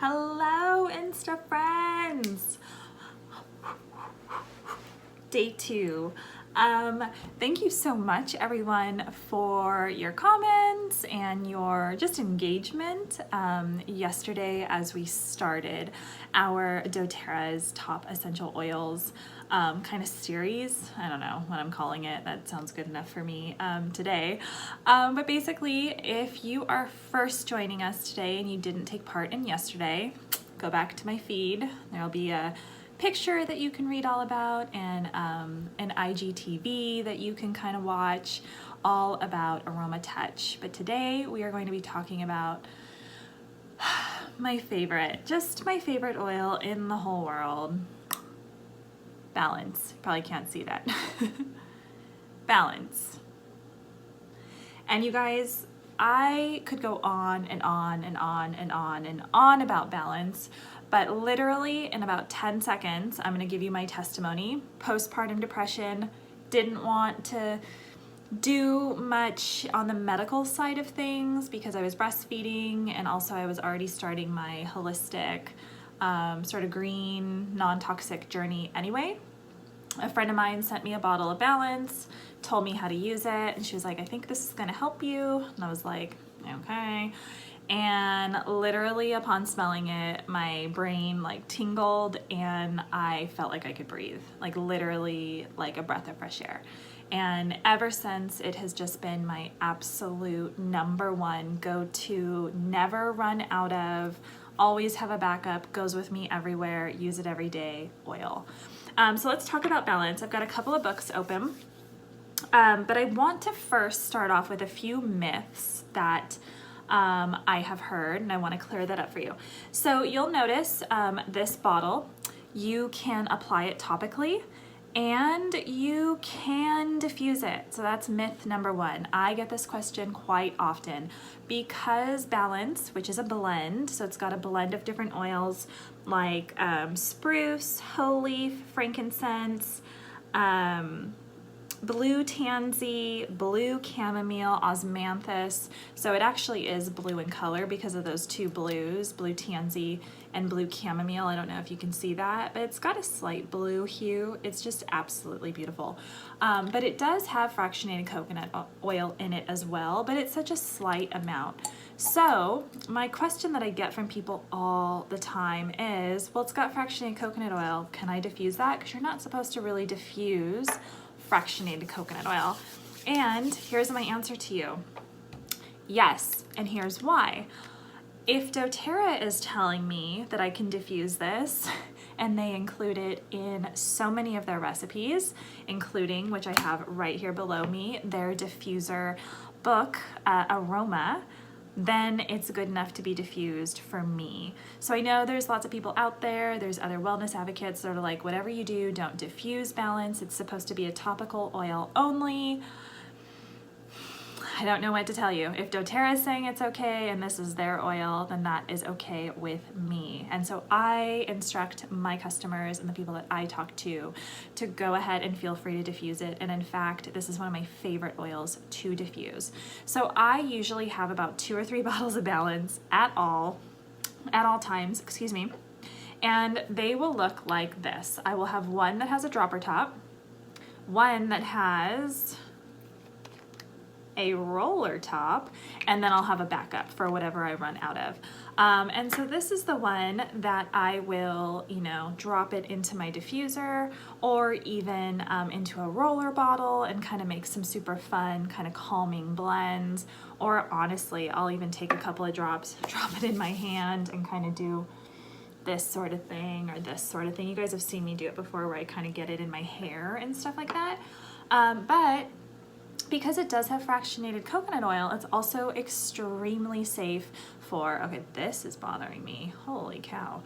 Hello, Insta friends. Day 2. Thank you so much, everyone, for your comments and your just engagement yesterday as we started our doTERRA's top essential oils kind of series. I don't know what I'm calling it. That sounds good enough for me today. But basically, if you are first joining us today and you didn't take part in yesterday, go back to my feed. There'll be a picture that you can read all about and an IGTV that you can kind of watch all about Aroma Touch. But today we are going to be talking about my favorite oil in the whole world. Balance. Probably can't see that. Balance. And you guys, I could go on and on and on and on and on about balance, but literally in about 10 seconds, I'm gonna give you my testimony. Postpartum depression, didn't want to do much on the medical side of things because I was breastfeeding, and also I was already starting my holistic sort of green, non-toxic journey anyway. A friend of mine sent me a bottle of Balance, told me how to use it, and she was like, I think this is gonna help you. And I was like, okay. And literally upon smelling it, my brain like tingled and I felt like I could breathe, like literally like a breath of fresh air. And ever since, it has just been my absolute #1 go-to, never run out of, always have a backup, goes with me everywhere, use it every day oil. So let's talk about balance. I've got a couple of books open, but I want to first start off with a few myths that I have heard, and I want to clear that up for you. So you'll notice this bottle, you can apply it topically and you can diffuse it. So that's myth #1. I get this question quite often because Balance, which is a blend, so it's got a blend of different oils like spruce, whole leaf, frankincense, blue tansy, blue chamomile, osmanthus. So it actually is blue in color because of those two blues, blue tansy and blue chamomile. I don't know if you can see that, but it's got a slight blue hue. It's just absolutely beautiful. But it does have fractionated coconut oil in it as well, but it's such a slight amount. So my question that I get from people all the time is, well, it's got fractionated coconut oil. Can I diffuse that? Because you're not supposed to really diffuse fractionated coconut oil. And here's my answer to you. Yes, and here's why. If doTERRA is telling me that I can diffuse this, and they include it in so many of their recipes, including, which I have right here below me, their diffuser book, Aroma, then it's good enough to be diffused for me. So I know there's lots of people out there, there's other wellness advocates that are like, whatever you do, don't diffuse Balance. It's supposed to be a topical oil only. I don't know what to tell you. If doTERRA is saying it's okay and this is their oil, then that is okay with me. And so I instruct my customers and the people that I talk to go ahead and feel free to diffuse it. And in fact, this is one of my favorite oils to diffuse. So I usually have about 2 or 3 bottles of Balance at all times, excuse me. And they will look like this. I will have one that has a dropper top, one that has a roller top, and then I'll have a backup for whatever I run out of. And so this is the one that I will, drop it into my diffuser or even into a roller bottle and kind of make some super fun, kind of calming blends. Or honestly, I'll even take a couple of drops, drop it in my hand and kind of do this sort of thing or this sort of thing. You guys have seen me do it before where I kind of get it in my hair and stuff like that. But because it does have fractionated coconut oil, it's also extremely safe for, okay, this is bothering me, holy cow.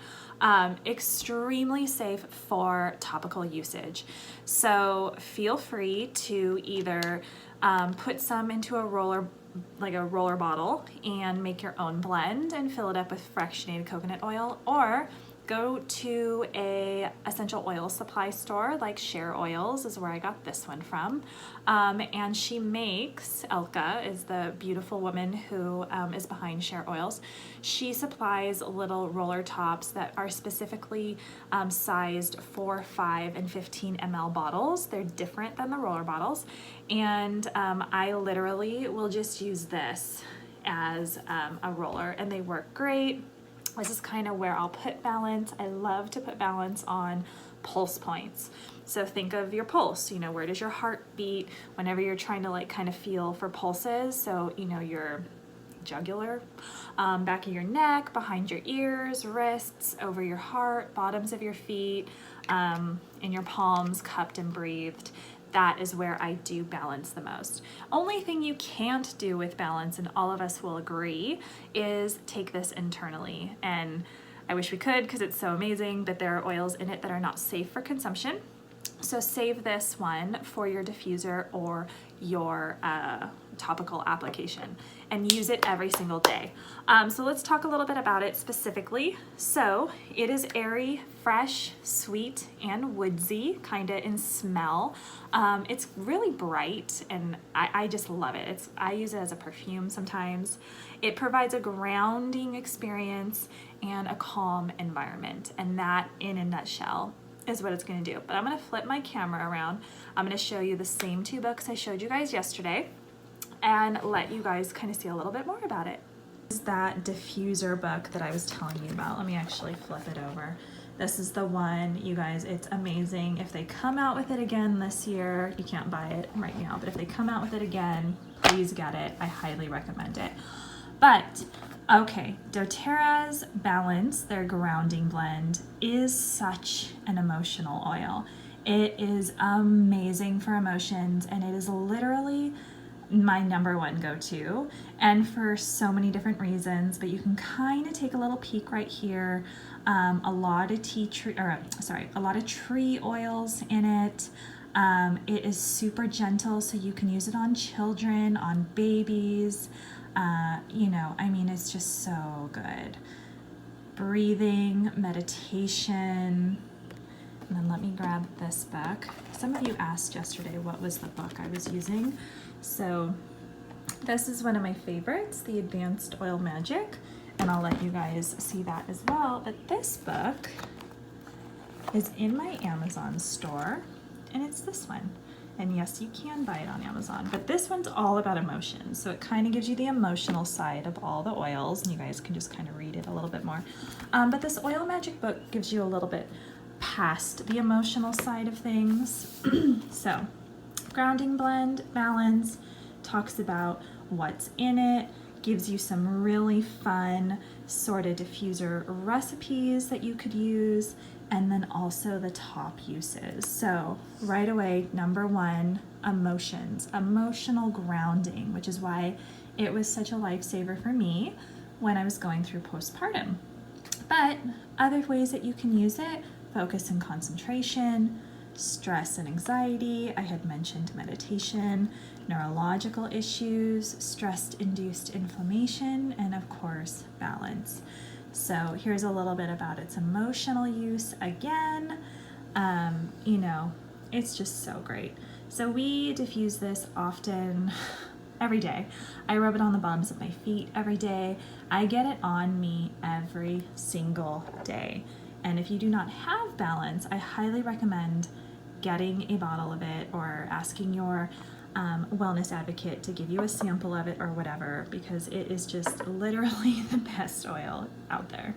Extremely safe for topical usage. So feel free to either put some into a roller bottle and make your own blend and fill it up with fractionated coconut oil, or go to a essential oil supply store like Share Oils is where I got this one from. And she makes, Elka is the beautiful woman who is behind Share Oils. She supplies little roller tops that are specifically sized for 5 and 15 ml bottles. They're different than the roller bottles. And I literally will just use this as a roller, and they work great. This is kind of where I'll put balance. I love to put balance on pulse points. So think of your pulse, you know, where does your heart beat whenever you're trying to like kind of feel for pulses. So, you know, your jugular, back of your neck, behind your ears, wrists, over your heart, bottoms of your feet, in your palms, cupped and breathed. That is where I do balance the most. Only thing you can't do with balance, and all of us will agree, is take this internally. And I wish we could because it's so amazing, but there are oils in it that are not safe for consumption. So save this one for your diffuser or your topical application and use it every single day. So let's talk a little bit about it specifically. So it is airy, fresh, sweet, and woodsy, kind of in smell. It's really bright, and I just love it. I use it as a perfume sometimes. It provides a grounding experience and a calm environment, and that in a nutshell is what it's going to do. But I'm going to flip my camera around. I'm going to show you the same 2 books I showed you guys yesterday and let you guys kind of see a little bit more about it. This is that diffuser book that I was telling you about. Let me actually flip it over. This is the one, you guys, it's amazing. If they come out with it again this year, you can't buy it right now, but if they come out with it again, please get it. I highly recommend it. But okay, doTERRA's Balance, their grounding blend, is such an emotional oil. It is amazing for emotions, and it is literally my #1 go-to, and for so many different reasons, but you can kind of take a little peek right here. A lot of tree oils in it. It is super gentle, so you can use it on children, on babies. You know, I mean, it's just so good. Breathing, meditation. And then let me grab this book. Some of you asked yesterday what was the book I was using. So this is one of my favorites, the Advanced Oil Magic, and I'll let you guys see that as well. But this book is in my Amazon store, and it's this one. And yes, you can buy it on Amazon, but this one's all about emotions. So it kind of gives you the emotional side of all the oils, and you guys can just kind of read it a little bit more. But this Oil Magic book gives you a little bit past the emotional side of things. So, grounding blend, balance, talks about what's in it, gives you some really fun sort of diffuser recipes that you could use, and then also the top uses. So right away, #1, emotions, emotional grounding, which is why it was such a lifesaver for me when I was going through postpartum. But other ways that you can use it: focus and concentration, stress and anxiety. I had mentioned meditation, neurological issues, stress-induced inflammation, and of course, balance. So here's a little bit about its emotional use again. You know, it's just so great. So we diffuse this often, every day. I rub it on the bottoms of my feet every day. I get it on me every single day. And if you do not have balance, I highly recommend getting a bottle of it or asking your wellness advocate to give you a sample of it or whatever, because it is just literally the best oil out there.